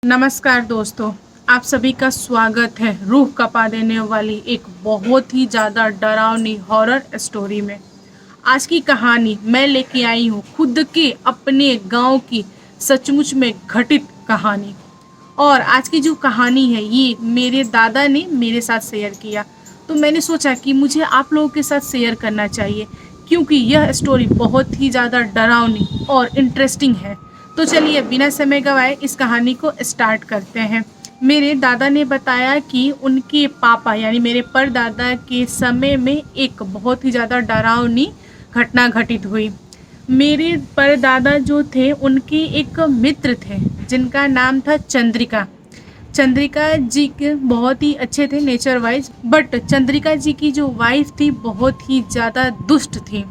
नमस्कार दोस्तों, आप सभी का स्वागत है रूह कँपा देने वाली एक बहुत ही ज़्यादा डरावनी हॉरर स्टोरी में। आज की कहानी मैं लेके आई हूँ खुद के अपने गांव की सचमुच में घटित कहानी। और आज की जो कहानी है ये मेरे दादा ने मेरे साथ शेयर किया, तो मैंने सोचा कि मुझे आप लोगों के साथ शेयर करना चाहिए क्योंकि यह स्टोरी बहुत ही ज़्यादा डरावनी और इंटरेस्टिंग है। तो चलिए बिना समय गवाए इस कहानी को स्टार्ट करते हैं। मेरे दादा ने बताया कि उनके पापा यानी मेरे परदादा के समय में एक बहुत ही ज़्यादा डरावनी घटना घटित हुई। मेरे परदादा जो थे उनके एक मित्र थे जिनका नाम था चंद्रिका। चंद्रिका जी के बहुत ही अच्छे थे नेचर वाइज, बट चंद्रिका जी की जो वाइफ थी बहुत ही ज़्यादा दुष्ट थी।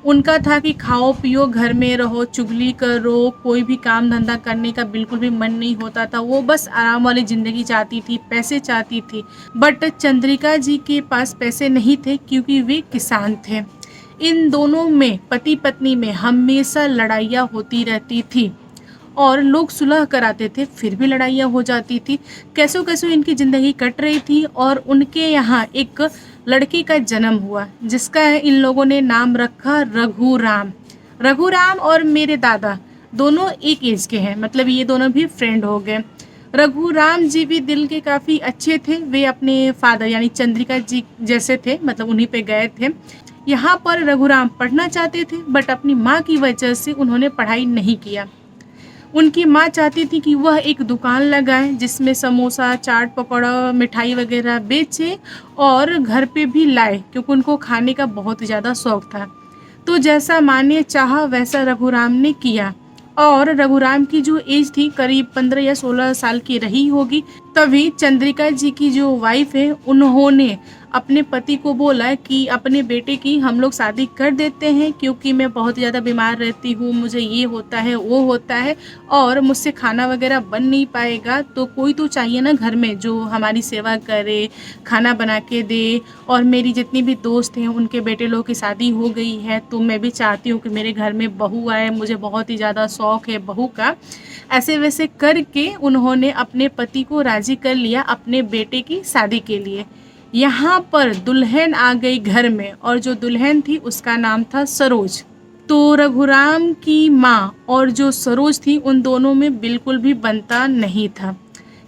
उनका था कि खाओ पियो घर में रहो, चुगली करो, कोई भी काम धंधा करने का बिल्कुल भी मन नहीं होता था। वो बस आराम वाली ज़िंदगी चाहती थी, पैसे चाहती थी। बट चंद्रिका जी के पास पैसे नहीं थे क्योंकि वे किसान थे। इन दोनों में पति पत्नी में हमेशा लड़ाइयाँ होती रहती थी और लोग सुलह कराते थे फिर भी लड़ाइयाँ हो जाती थी। कैसो कैसो इनकी ज़िंदगी कट रही थी और उनके यहाँ एक लड़के का जन्म हुआ जिसका इन लोगों ने नाम रखा रघुराम। रघुराम और मेरे दादा दोनों एक एज के हैं, मतलब ये दोनों भी फ्रेंड हो गए। रघुराम जी भी दिल के काफ़ी अच्छे थे। वे अपने फादर यानी चंद्रिका जी जैसे थे, मतलब उन्हीं पे गए थे। यहाँ पर रघुराम पढ़ना चाहते थे बट अपनी माँ की वजह से उन्होंने पढ़ाई नहीं किया। उनकी माँ चाहती थी कि वह एक दुकान लगाए जिसमें समोसा, चाट, पकौड़ा, मिठाई वगैरह बेचे और घर पे भी लाए क्योंकि उनको खाने का बहुत ही ज़्यादा शौक था। तो जैसा माँ ने चाहा वैसा रघुराम ने किया और रघुराम की जो एज थी करीब 15 या 16 साल की रही होगी। तभी चंद्रिका जी की जो वाइफ है उन्होंने अपने पति को बोला कि अपने बेटे की हम लोग शादी कर देते हैं क्योंकि मैं बहुत ज़्यादा बीमार रहती हूँ, मुझे ये होता है वो होता है और मुझसे खाना वगैरह बन नहीं पाएगा, तो कोई तो चाहिए ना घर में जो हमारी सेवा करे, खाना बना के दे। और मेरी जितनी भी दोस्त हैं उनके बेटे लोग की शादी हो गई है तो मैं भी चाहती हूँ कि मेरे घर में बहू आए, मुझे बहुत ही ज़्यादा शौक़ है बहू का। ऐसे वैसे करके उन्होंने अपने पति को राज़ी कर लिया अपने बेटे की शादी के लिए। यहाँ पर दुल्हन आ गई घर में और जो दुल्हन थी उसका नाम था सरोज। तो रघुराम की माँ और जो सरोज थी उन दोनों में बिल्कुल भी बनता नहीं था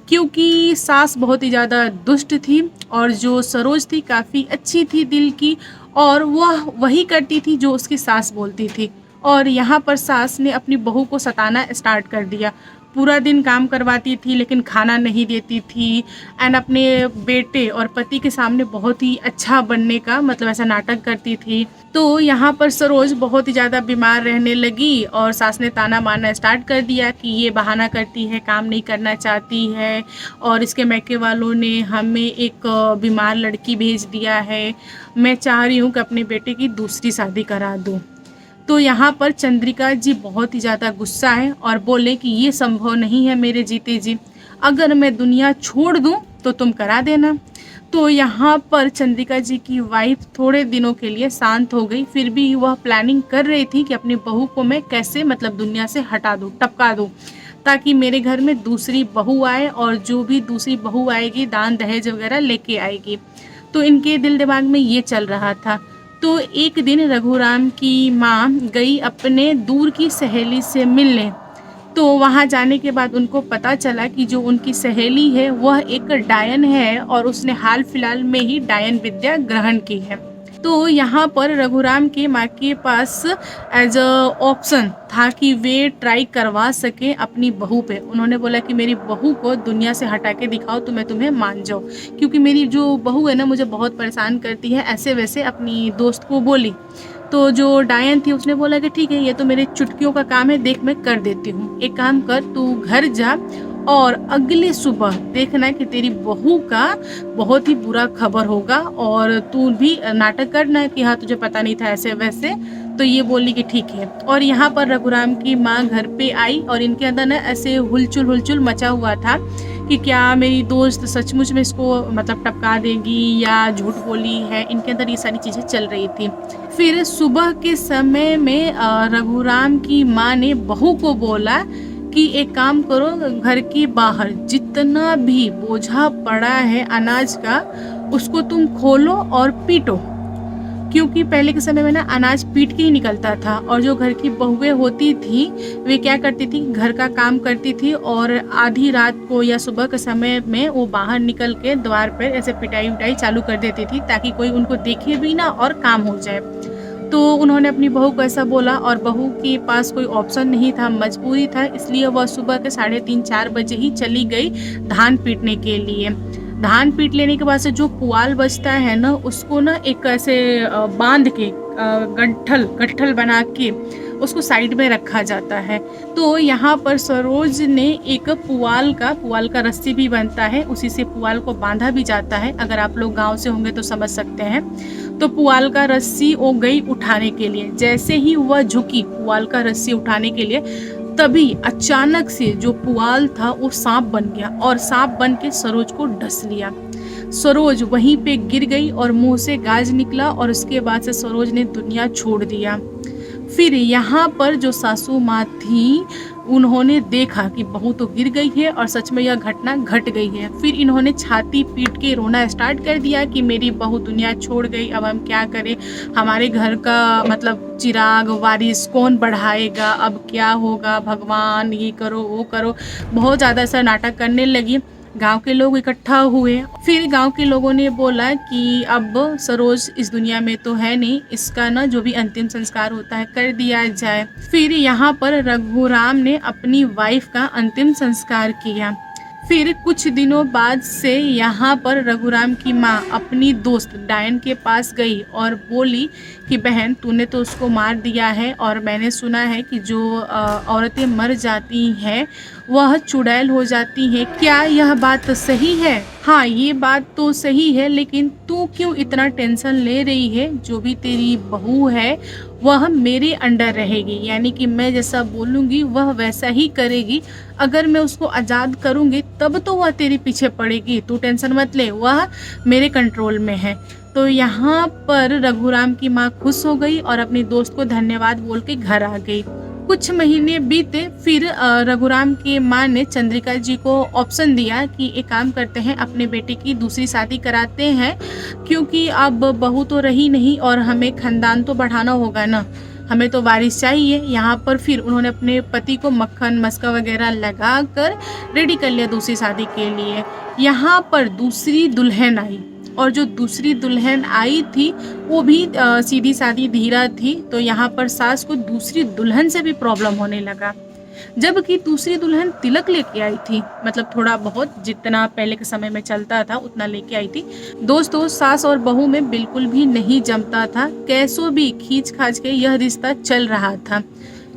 क्योंकि सास बहुत ही ज़्यादा दुष्ट थी और जो सरोज थी काफ़ी अच्छी थी दिल की और वह वही करती थी जो उसकी सास बोलती थी। और यहाँ पर सास ने अपनी बहू को सताना स्टार्ट कर दिया। पूरा दिन काम करवाती थी लेकिन खाना नहीं देती थी एंड अपने बेटे और पति के सामने बहुत ही अच्छा बनने का मतलब ऐसा नाटक करती थी। तो यहाँ पर सरोज बहुत ही ज़्यादा बीमार रहने लगी और सास ने ताना मारना स्टार्ट कर दिया कि ये बहाना करती है, काम नहीं करना चाहती है और इसके मैके वालों ने हमें एक बीमार लड़की भेज दिया है। मैं चाह रही हूँ कि अपने बेटे की दूसरी शादी करा दूँ। तो यहाँ पर चंद्रिका जी बहुत ही ज़्यादा गुस्सा है और बोले कि ये संभव नहीं है मेरे जीते जी, अगर मैं दुनिया छोड़ दूँ तो तुम करा देना। तो यहाँ पर चंद्रिका जी की वाइफ थोड़े दिनों के लिए शांत हो गई, फिर भी वह प्लानिंग कर रही थी कि अपनी बहू को मैं कैसे मतलब दुनिया से हटा दूँ, टपका दूँ, ताकि मेरे घर में दूसरी बहू आए और जो भी दूसरी बहू आएगी दान दहेज वगैरह लेके आएगी। तो इनके दिल दिमाग में ये चल रहा था। तो एक दिन रघुराम की माँ गई अपने दूर की सहेली से मिलने। तो वहाँ जाने के बाद उनको पता चला कि जो उनकी सहेली है वह एक डायन है और उसने हाल फिलहाल में ही डायन विद्या ग्रहण की है। तो यहाँ पर रघुराम की माँ के पास एज अ ऑप्शन था कि वे ट्राई करवा सके अपनी बहू पे। उन्होंने बोला कि मेरी बहू को दुनिया से हटा के दिखाओ तो मैं तुम्हें मान जाऊँ, क्योंकि मेरी जो बहू है ना मुझे बहुत परेशान करती है। ऐसे वैसे अपनी दोस्त को बोली। तो जो डायन थी उसने बोला कि ठीक है ये तो मेरे चुटकियों का काम है, देख मैं कर देती हूँ। एक काम कर, तू घर जा और अगले सुबह देखना कि तेरी बहू का बहुत ही बुरा खबर होगा और तू भी नाटक करना कि हाँ तुझे पता नहीं था ऐसे वैसे। तो ये बोली कि ठीक है। और यहाँ पर रघुराम की माँ घर पे आई और इनके अंदर ना ऐसे हुलचुल मचा हुआ था कि क्या मेरी दोस्त सचमुच में इसको मतलब टपका देगी या झूठ बोली है। इनके अंदर ये सारी चीज़ें चल रही थी। फिर सुबह के समय में रघुराम की माँ ने बहू को बोला कि एक काम करो, घर के बाहर जितना भी बोझा पड़ा है अनाज का उसको तुम खोलो और पीटो। क्योंकि पहले के समय में ना अनाज पीट के ही निकलता था, और जो घर की बहुएं होती थी वे क्या करती थी, घर का काम करती थी और आधी रात को या सुबह के समय में वो बाहर निकल के द्वार पर ऐसे पिटाई उटाई चालू कर देती थी ताकि कोई उनको देखे भी ना और काम हो जाए। तो उन्होंने अपनी बहू को ऐसा बोला, और बहू के पास कोई ऑप्शन नहीं था, मजबूरी था, इसलिए वह सुबह के 3:30-4 बजे ही चली गई धान पीटने के लिए। धान पीट लेने के बाद से जो पुआल बचता है ना उसको ना एक ऐसे बांध के गट्ठल बना के उसको साइड में रखा जाता है। तो यहाँ पर सरोज ने एक पुआल का रस्सी भी बनता है, उसी से पुआल को बांधा भी जाता है। अगर आप लोग गांव से होंगे तो समझ सकते हैं। तो पुआल का रस्सी वो गई उठाने के लिए। जैसे ही वह झुकी पुआल का रस्सी उठाने के लिए, तभी अचानक से जो पुआल था वो सांप बन गया और सांप बन के सरोज को डस लिया। सरोज वहीं पे गिर गई और मुंह से गाज निकला, और उसके बाद से सरोज ने दुनिया छोड़ दिया। फिर यहाँ पर जो सासू माँ थी उन्होंने देखा कि बहू तो गिर गई है और सच में यह घटना घट गई है। फिर इन्होंने छाती पीट के रोना स्टार्ट कर दिया कि मेरी बहू दुनिया छोड़ गई, अब हम क्या करें, हमारे घर का मतलब चिराग वारिस कौन बढ़ाएगा, अब क्या होगा, भगवान ये करो वो करो। बहुत ज़्यादा ऐसा नाटक करने लगी। गांव के लोग इकट्ठा हुए। फिर गांव के लोगों ने बोला कि अब सरोज इस दुनिया में तो है नहीं, इसका ना जो भी अंतिम संस्कार होता है कर दिया जाए। फिर यहाँ पर रघुराम ने अपनी वाइफ का अंतिम संस्कार किया। फिर कुछ दिनों बाद से यहाँ पर रघुराम की माँ अपनी दोस्त डायन के पास गई और बोली कि बहन तूने तो उसको मार दिया है, और मैंने सुना है कि जो औरतें मर जाती हैं वह चुड़ैल हो जाती हैं, क्या यह बात सही है? हाँ ये बात तो सही है, लेकिन तू क्यों इतना टेंशन ले रही है? जो भी तेरी बहू है वह मेरे अंडर रहेगी, यानी कि मैं जैसा बोलूँगी वह वैसा ही करेगी। अगर मैं उसको आज़ाद करूँगी तब तो वह तेरे पीछे पड़ेगी, तू टेंशन मत ले, वह मेरे कंट्रोल में है। तो यहाँ पर रघुराम की माँ खुश हो गई और अपनी दोस्त को धन्यवाद बोल के घर आ गई। कुछ महीने बीते, फिर रघुराम की माँ ने चंद्रिका जी को ऑप्शन दिया कि एक काम करते हैं, अपने बेटे की दूसरी शादी कराते हैं, क्योंकि अब बहू तो रही नहीं और हमें खानदान तो बढ़ाना होगा ना, हमें तो वारिस चाहिए। यहाँ पर फिर उन्होंने अपने पति को मक्खन मस्का वगैरह लगा कर रेडी कर लिया दूसरी शादी के लिए। यहाँ पर दूसरी दुल्हन आई, और जो दूसरी दुल्हन आई थी वो भी सीधी सादी धीरा थी। तो यहाँ पर सास को दूसरी दुल्हन से भी प्रॉब्लम होने लगा, जबकि दूसरी दुल्हन तिलक लेके आई थी, मतलब थोड़ा बहुत जितना पहले के समय में चलता था उतना लेके आई थी। दोस्तों सास और बहू में बिल्कुल भी नहीं जमता था, कैसो भी खींच खाच के यह रिश्ता चल रहा था,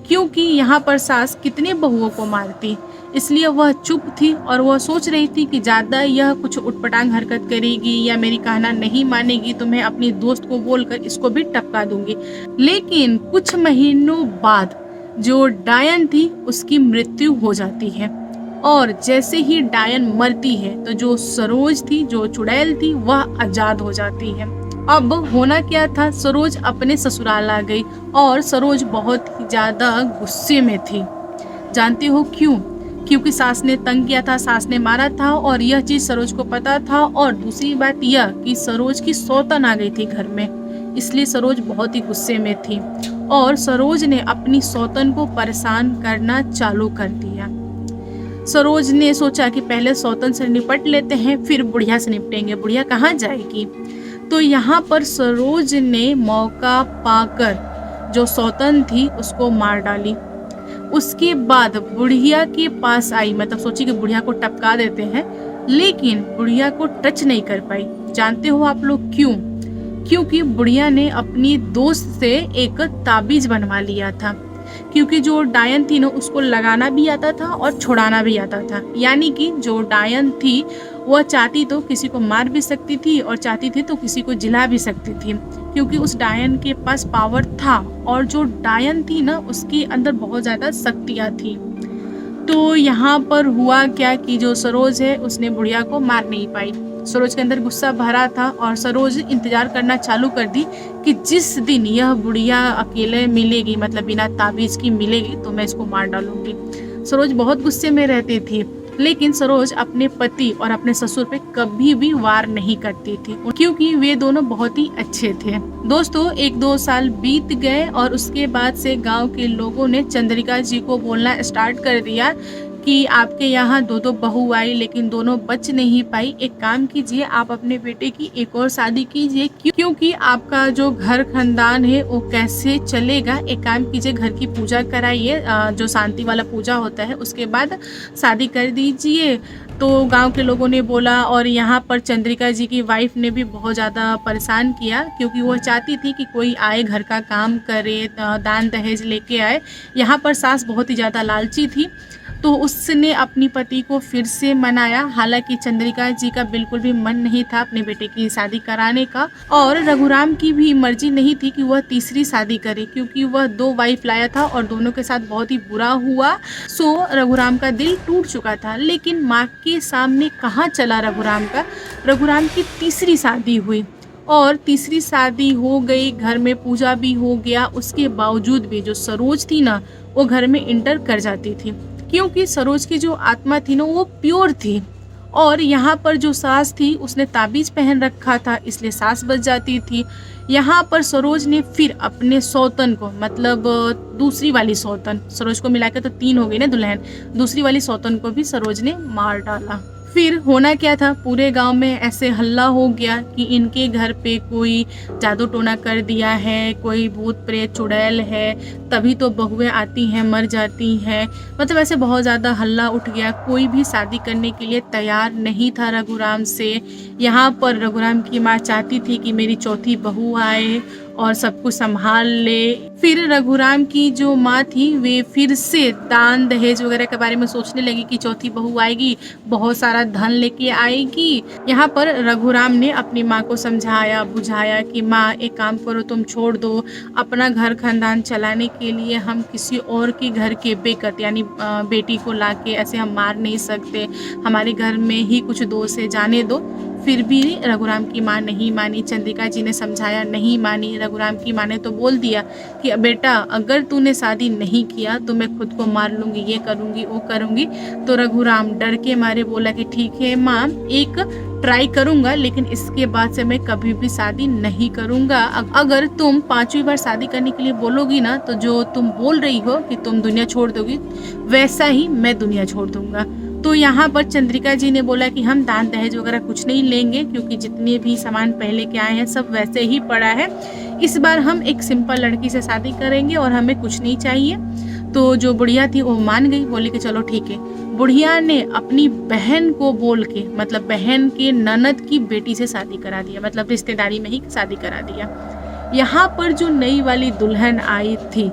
क्योंकि यहाँ पर सास कितने बहुओं को मारती, इसलिए वह चुप थी और वह सोच रही थी कि ज़्यादा यह कुछ उटपटांग हरकत करेगी या मेरी कहना नहीं मानेगी तो मैं अपनी दोस्त को बोलकर इसको भी टपका दूंगी। लेकिन कुछ महीनों बाद जो डायन थी उसकी मृत्यु हो जाती है, और जैसे ही डायन मरती है तो जो सरोज थी, जो चुड़ैल थी, वह आज़ाद हो जाती है। अब होना क्या था, सरोज अपने ससुराल आ गई और सरोज बहुत ही ज़्यादा गुस्से में थी। जानते हो क्यों? क्योंकि सास ने तंग किया था, सास ने मारा था, और यह चीज़ सरोज को पता था। और दूसरी बात यह कि सरोज की सौतन आ गई थी घर में, इसलिए सरोज बहुत ही गुस्से में थी और सरोज ने अपनी सौतन को परेशान करना चालू कर दिया। सरोज ने सोचा कि पहले सौतन से निपट लेते हैं, फिर बुढ़िया से निपटेंगे, बुढ़िया कहाँ जाएगी। तो यहाँ पर सरोज ने मौका पाकर जो सौतन थी उसको मार डाली। उसके बाद बुढ़िया के पास आई, मतलब सोची कि बुढ़िया को टपका देते हैं, लेकिन बुढ़िया को टच नहीं कर पाई। जानते हो आप लोग क्यों? क्योंकि बुढ़िया ने अपनी दोस्त से एक ताबीज बनवा लिया था, क्योंकि जो डायन थी ना उसको लगाना भी आता था और छुड़ाना भी आता था। यानी कि जो डायन थी वह चाहती तो किसी को मार भी सकती थी और चाहती थी तो किसी को जिला भी सकती थी, क्योंकि उस डायन के पास पावर था। और जो डायन थी ना उसके अंदर बहुत ज़्यादा शक्तियाँ थी। तो यहाँ पर हुआ क्या कि जो सरोज है उसने बुढ़िया को मार नहीं पाई। सरोज के अंदर गुस्सा भरा था और सरोज इंतजार करना चालू कर दी कि जिस दिन यह बुढ़िया अकेले मिलेगी, मतलब बिना ताबीज की मिलेगी, तो मैं इसको मार डालूंगी। सरोज बहुत गुस्से में रहती थी, लेकिन सरोज अपने पति और अपने ससुर पे कभी भी वार नहीं करती थी, क्योंकि वे दोनों बहुत ही अच्छे थे। दोस्तों 1-2 साल बीत गए और उसके बाद से गांव के लोगों ने चंद्रिका जी को बोलना स्टार्ट कर दिया कि आपके यहाँ 2-2 बहू आई, लेकिन दोनों बच नहीं पाई। एक काम कीजिए, आप अपने बेटे की एक और शादी कीजिए, क्योंकि आपका जो घर खानदान है वो कैसे चलेगा। एक काम कीजिए, घर की पूजा कराइए, जो शांति वाला पूजा होता है, उसके बाद शादी कर दीजिए। तो गांव के लोगों ने बोला, और यहाँ पर चंद्रिका जी की वाइफ ने भी बहुत ज़्यादा परेशान किया, क्योंकि वो चाहती थी कि कोई आए, घर का काम करे, दान दहेज लेके आए। यहाँ पर सास बहुत ही ज़्यादा लालची थी, तो उसने अपनी पति को फिर से मनाया। हालांकि चंद्रिका जी का बिल्कुल भी मन नहीं था अपने बेटे की शादी कराने का, और रघुराम की भी मर्जी नहीं थी कि वह तीसरी शादी करे, क्योंकि वह 2 वाइफ लाया था और दोनों के साथ बहुत ही बुरा हुआ। सो रघुराम का दिल टूट चुका था। लेकिन माँ के सामने कहाँ चला रघुराम का, रघुराम की तीसरी शादी हुई, और तीसरी शादी हो गई, घर में पूजा भी हो गया। उसके बावजूद भी जो सरोज थी ना, वो घर में इंटर कर जाती थी, क्योंकि सरोज की जो आत्मा थी ना वो प्योर थी। और यहाँ पर जो सास थी उसने ताबीज पहन रखा था, इसलिए सास बच जाती थी। यहाँ पर सरोज ने फिर अपने सौतन को, मतलब दूसरी वाली सौतन, सरोज को मिलाकर तो 3 हो गई ना दुल्हन, दूसरी वाली सौतन को भी सरोज ने मार डाला। फिर होना क्या था, पूरे गांव में ऐसे हल्ला हो गया कि इनके घर पे कोई जादू टोना कर दिया है, कोई भूत प्रेत चुड़ैल है, तभी तो बहुएं आती हैं मर जाती हैं। मतलब ऐसे बहुत ज़्यादा हल्ला उठ गया। कोई भी शादी करने के लिए तैयार नहीं था रघुराम से। यहाँ पर रघुराम की माँ चाहती थी कि मेरी चौथी बहू आए और सब कुछ संभाल ले। फिर रघुराम की जो माँ थी वे फिर से दान दहेज वगैरह के बारे में सोचने लगी कि चौथी बहू आएगी, बहुत सारा धन लेके आएगी। यहाँ पर रघुराम ने अपनी माँ को समझाया बुझाया कि माँ एक काम करो, तुम छोड़ दो, अपना घर खानदान चलाने के लिए हम किसी और के घर के बेकत यानी बेटी को लाके ऐसे हम मार नहीं सकते, हमारे घर में ही कुछ दोष है, जाने दो। फिर भी रघुराम की माँ नहीं मानी। चंद्रिका जी ने समझाया, नहीं मानी। रघुराम की माँ ने तो बोल दिया कि बेटा अगर तूने शादी नहीं किया तो मैं खुद को मार लूँगी, ये करूँगी वो करूँगी। तो रघुराम डर के मारे बोला कि ठीक है माँ, एक ट्राई करूँगा, लेकिन इसके बाद से मैं कभी भी शादी नहीं करूँगा। अगर तुम 5वीं बार शादी करने के लिए बोलोगी ना, तो जो तुम बोल रही हो कि तुम दुनिया छोड़ दोगी, वैसा ही मैं दुनिया छोड़ दूँगा। तो यहाँ पर चंद्रिका जी ने बोला कि हम दान दहेज वगैरह कुछ नहीं लेंगे, क्योंकि जितने भी सामान पहले के आए हैं सब वैसे ही पड़ा है। इस बार हम एक सिंपल लड़की से शादी करेंगे और हमें कुछ नहीं चाहिए। तो जो बुढ़िया थी वो मान गई, बोली कि चलो ठीक है। बुढ़िया ने अपनी बहन को बोल के, मतलब बहन के ननद की बेटी से शादी करा दिया, मतलब रिश्तेदारी में ही शादी करा दिया। यहाँ पर जो नई वाली दुल्हन आई थी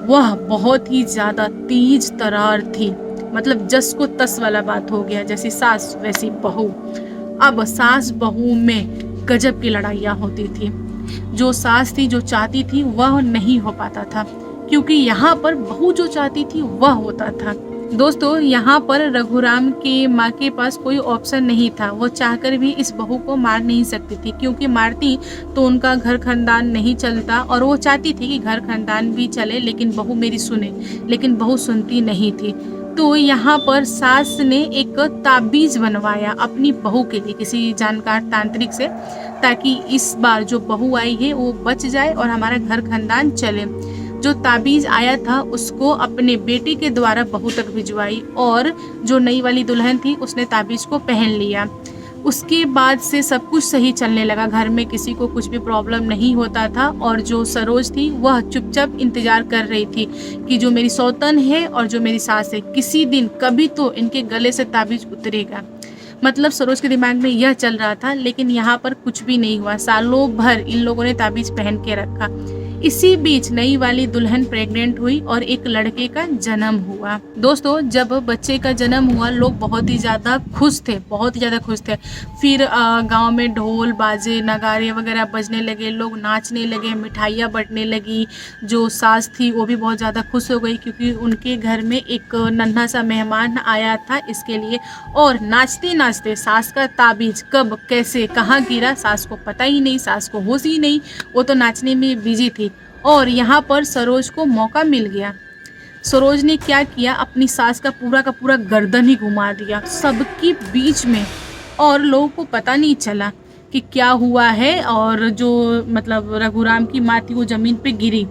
वह बहुत ही ज़्यादा तेज तरार थी, मतलब जस को तस वाला बात हो गया, जैसी सास वैसी बहू। अब सास बहू में गजब की लड़ाइयाँ होती थी। जो सास थी जो चाहती थी वह नहीं हो पाता था, क्योंकि यहाँ पर बहू जो चाहती थी वह होता था। दोस्तों यहाँ पर रघुराम के माँ के पास कोई ऑप्शन नहीं था, वो चाहकर भी इस बहू को मार नहीं सकती थी, क्योंकि मारती तो उनका घर खानदान नहीं चलता। और वो चाहती थी कि घर खानदान भी चले, लेकिन बहू मेरी सुने, लेकिन बहू सुनती नहीं थी। तो यहाँ पर सास ने एक ताबीज बनवाया अपनी बहू के लिए किसी जानकार तांत्रिक से, ताकि इस बार जो बहू आई है वो बच जाए और हमारा घर खानदान चले। जो ताबीज आया था उसको अपने बेटे के द्वारा बहू तक भिजवाई, और जो नई वाली दुल्हन थी उसने ताबीज को पहन लिया। उसके बाद से सब कुछ सही चलने लगा, घर में किसी को कुछ भी प्रॉब्लम नहीं होता था। और जो सरोज थी वह चुपचाप इंतजार कर रही थी कि जो मेरी सौतन है और जो मेरी सास है, किसी दिन कभी तो इनके गले से ताबीज उतरेगा। मतलब सरोज के दिमाग में यह चल रहा था, लेकिन यहाँ पर कुछ भी नहीं हुआ। सालों भर इन लोगों ने ताबीज पहन के रखा। इसी बीच नई वाली दुल्हन प्रेग्नेंट हुई और एक लड़के का जन्म हुआ। दोस्तों जब बच्चे का जन्म हुआ लोग बहुत ही ज़्यादा खुश थे, बहुत ही ज़्यादा खुश थे। फिर गांव में ढोल बाजे नगारे वगैरह बजने लगे, लोग नाचने लगे, मिठाइयाँ बंटने लगी। जो सास थी वो भी बहुत ज़्यादा खुश हो गई, क्योंकि उनके घर में एक नन्हा सा मेहमान आया था इसके लिए। और नाचते नाचते सास का ताबीज कब कैसे कहाँ गिरा सास को पता ही नहीं, सास को होश ही नहीं, वो तो नाचने में बिजी थी। और यहाँ पर सरोज को मौका मिल गया। सरोज ने क्या किया, अपनी सास का पूरा गर्दन ही घुमा दिया सबके बीच में, और लोगों को पता नहीं चला कि क्या हुआ है। और जो मतलब रघुराम की माँ थी वो ज़मीन पे गिरी,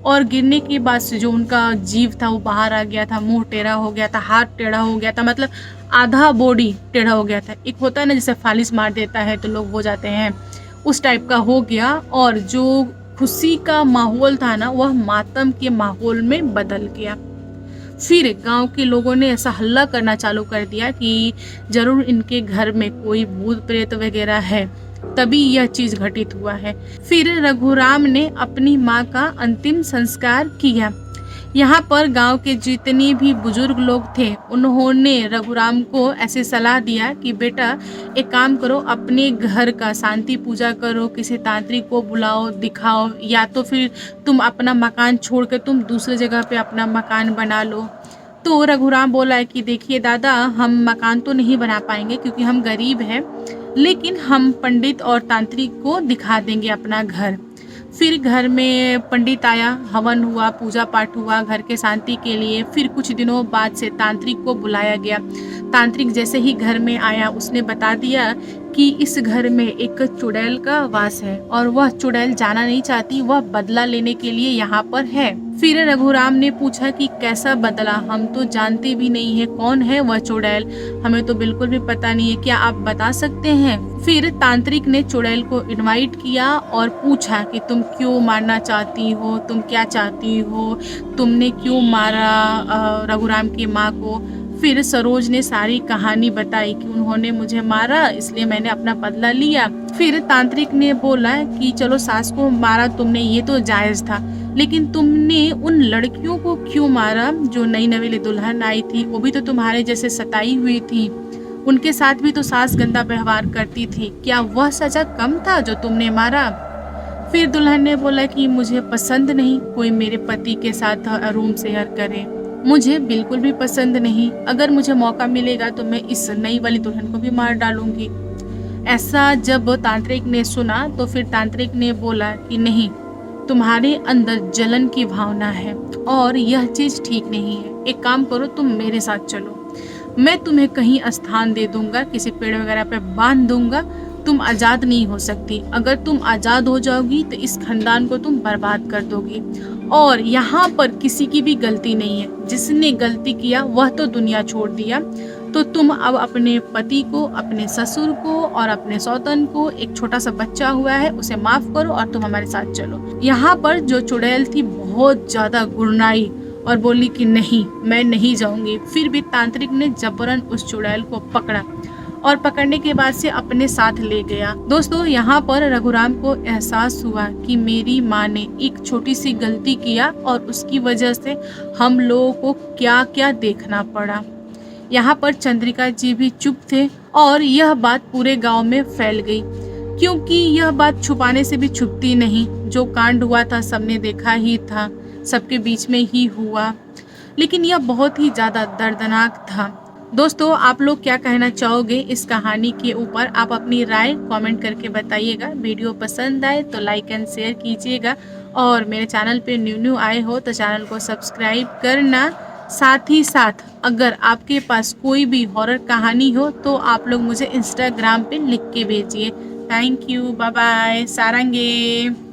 और गिरने के बाद से जो उनका जीव था वो बाहर आ गया था, मुंह टेढ़ा हो गया था, हाथ टेढ़ा हो गया था, मतलब आधा बॉडी टेढ़ा हो गया था। एक होता है ना जैसे फालिस मार देता है तो लोग हो जाते हैं, उस टाइप का हो गया। और जो खुशी का माहौल था ना वह मातम के माहौल में बदल गया। फिर गांव के लोगों ने ऐसा हल्ला करना चालू कर दिया कि जरूर इनके घर में कोई भूत प्रेत वगैरह है, तभी यह चीज घटित हुआ है। फिर रघुराम ने अपनी माँ का अंतिम संस्कार किया। यहाँ पर गांव के जितने भी बुजुर्ग लोग थे उन्होंने रघुराम को ऐसे सलाह दिया कि बेटा एक काम करो, अपने घर का शांति पूजा करो, किसी तांत्रिक को बुलाओ, दिखाओ, या तो फिर तुम अपना मकान छोड़ कर तुम दूसरे जगह पे अपना मकान बना लो। तो रघुराम बोला है कि देखिए दादा, हम मकान तो नहीं बना पाएंगे क्योंकि हम गरीब हैं, लेकिन हम पंडित और तांत्रिक को दिखा देंगे अपना घर। फिर घर में पंडित आया, हवन हुआ, पूजा पाठ हुआ घर के शांति के लिए। फिर कुछ दिनों बाद से तांत्रिक को बुलाया गया। तांत्रिक जैसे ही घर में आया उसने बता दिया कि इस घर में एक चुड़ैल का वास है और वह चुड़ैल जाना नहीं चाहती, वह बदला लेने के लिए यहाँ पर है। फिर रघुराम ने पूछा कि कैसा बदला, हम तो जानते भी नहीं है कौन है वह चुड़ैल, हमें तो बिल्कुल भी पता नहीं है, क्या आप बता सकते हैं। फिर तांत्रिक ने चुड़ैल को इनवाइट किया और पूछा कि तुम क्यों मारना चाहती हो, तुम क्या चाहती हो, तुमने क्यों मारा रघुराम की माँ को। फिर सरोज ने सारी कहानी बताई कि उन्होंने मुझे मारा इसलिए मैंने अपना बदला लिया। फिर तांत्रिक ने बोला कि चलो सास को मारा तुमने ये तो जायज था, लेकिन तुमने उन लड़कियों को क्यों मारा जो नई नवेली दुल्हन आई थी, वो भी तो तुम्हारे जैसे सताई हुई थी, उनके साथ भी तो सास गंदा व्यवहार करती थी, क्या वह सजा कम था जो तुमने मारा। फिर दुल्हन ने बोला कि मुझे पसंद नहीं कोई मेरे पति के साथ रूम शेयर करे, मुझे बिल्कुल भी पसंद नहीं, अगर मुझे मौका मिलेगा तो मैं इस नई वाली दुल्हन को भी मार डालूंगी। ऐसा जब तांत्रिक ने सुना तो फिर तांत्रिक ने बोला कि नहीं, तुम्हारे अंदर जलन की भावना है और यह चीज ठीक नहीं है, एक काम करो तुम मेरे साथ चलो, मैं तुम्हें कहीं स्थान दे दूंगा, किसी पेड़ वगैरह पे बांध दूंगा, तुम आज़ाद नहीं हो सकती, अगर तुम आज़ाद हो जाओगी तो इस खानदान को तुम बर्बाद कर दोगी, और यहाँ पर किसी की भी गलती नहीं है, जिसने गलती किया वह तो दुनिया छोड़ दिया, तो तुम अब अपने पति को, अपने ससुर को और अपने सौतन को, एक छोटा सा बच्चा हुआ है उसे माफ करो और तुम हमारे साथ चलो। यहाँ पर जो चुड़ैल थी बहुत ज्यादा गुर्राई और बोली कि नहीं, मैं नहीं जाऊंगी। फिर भी तांत्रिक ने जबरन उस चुड़ैल को पकड़ा और पकड़ने के बाद से अपने साथ ले गया। दोस्तों यहाँ पर रघुराम को एहसास हुआ कि मेरी माँ ने एक छोटी सी गलती किया और उसकी वजह से हम लोगों को क्या क्या देखना पड़ा। यहाँ पर चंद्रिका जी भी चुप थे और यह बात पूरे गांव में फैल गई, क्योंकि यह बात छुपाने से भी छुपती नहीं, जो कांड हुआ था सबने देखा ही था, सबके बीच में ही हुआ, लेकिन यह बहुत ही ज़्यादा दर्दनाक था। दोस्तों आप लोग क्या कहना चाहोगे इस कहानी के ऊपर, आप अपनी राय कमेंट करके बताइएगा। वीडियो पसंद आए तो लाइक एंड शेयर कीजिएगा, और मेरे चैनल पे न्यू आए हो तो चैनल को सब्सक्राइब करना। साथ ही साथ अगर आपके पास कोई भी हॉरर कहानी हो तो आप लोग मुझे इंस्टाग्राम पे लिख के भेजिए। Thank you, bye bye, सारंगे।